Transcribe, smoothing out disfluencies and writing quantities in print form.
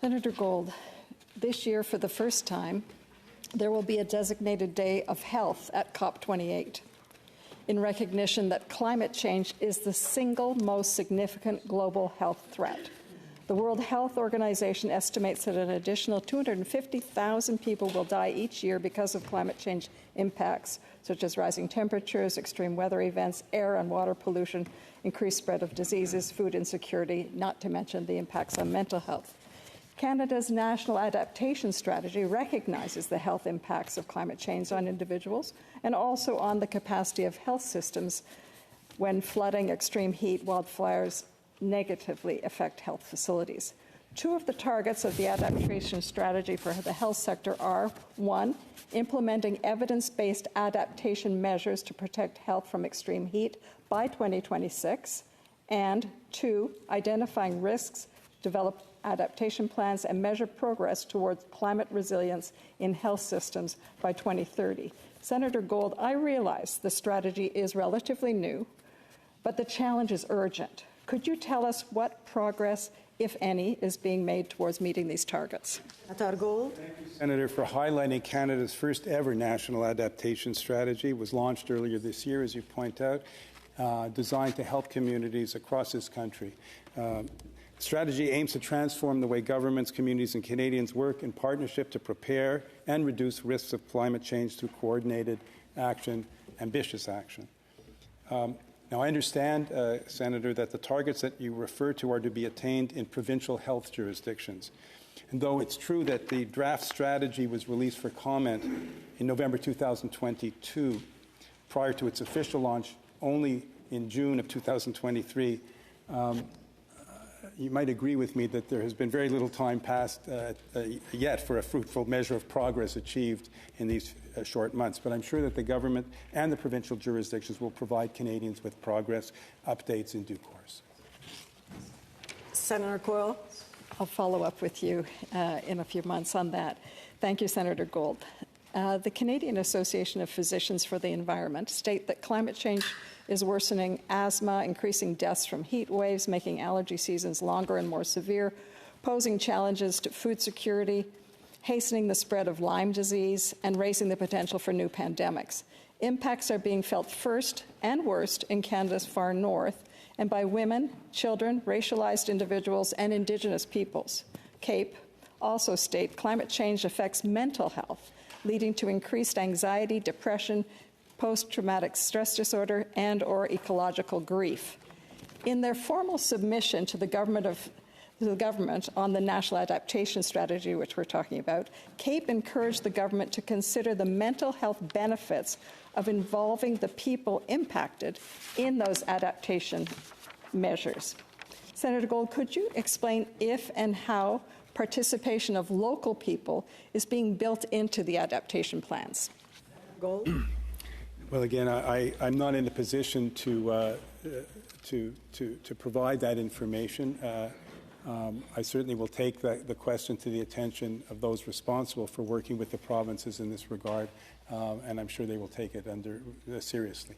Senator Gold, this year for the first time, there will be a designated day of health at COP28 in recognition that climate change is the single most significant global health threat. The World Health Organization estimates that an additional 250,000 people will die each year because of climate change impacts, such as rising temperatures, extreme weather events, air and water pollution, increased spread of diseases, food insecurity, not to mention the impacts on mental health. Canada's National Adaptation Strategy recognizes the health impacts of climate change on individuals and also on the capacity of health systems when flooding, extreme heat, wildfires negatively affect health facilities. Two of the targets of the adaptation strategy for the health sector are, 1, implementing evidence-based adaptation measures to protect health from extreme heat by 2026, and 2, identifying risks, develop adaptation plans, and measure progress towards climate resilience in health systems by 2030. Senator Gold, I realize the strategy is relatively new, but the challenge is urgent. Could you tell us what progress, if any, is being made towards meeting these targets? Senator Gold. Thank you, Senator, for highlighting Canada's first ever national adaptation strategy. It was launched earlier this year, as you point out, designed to help communities across this country. The strategy aims to transform the way governments, communities, and Canadians work in partnership to prepare and reduce risks of climate change through coordinated action, ambitious action. Now, I understand, Senator, that the targets that you refer to are to be attained in provincial health jurisdictions. And though it's true that the draft strategy was released for comment in November 2022, prior to its official launch only in June of 2023, you might agree with me that there has been very little time passed yet for a fruitful measure of progress achieved in these short months. But I'm sure that the government and the provincial jurisdictions will provide Canadians with progress updates in due course. Senator Coyle. I'll follow up with you in a few months on that. Thank you, Senator Gold. The Canadian Association of Physicians for the Environment state that climate change is worsening asthma, increasing deaths from heat waves, making allergy seasons longer and more severe, posing challenges to food security, hastening the spread of Lyme disease, and raising the potential for new pandemics. Impacts are being felt first and worst in Canada's far north, and by women, children, racialized individuals, and Indigenous peoples. CAPE also state climate change affects mental health, leading to increased anxiety, depression, post-traumatic stress disorder, and/or ecological grief. In their formal submission to the government on the National Adaptation Strategy, which we're talking about, CAPE encouraged the government to consider the mental health benefits of involving the people impacted in those adaptation measures. Senator Gold, could you explain if and how participation of local people is being built into the adaptation plans? Gold. Well, again, I'm not in a position to provide that information. I certainly will take the question to the attention of those responsible for working with the provinces in this regard, and I'm sure they will take it seriously.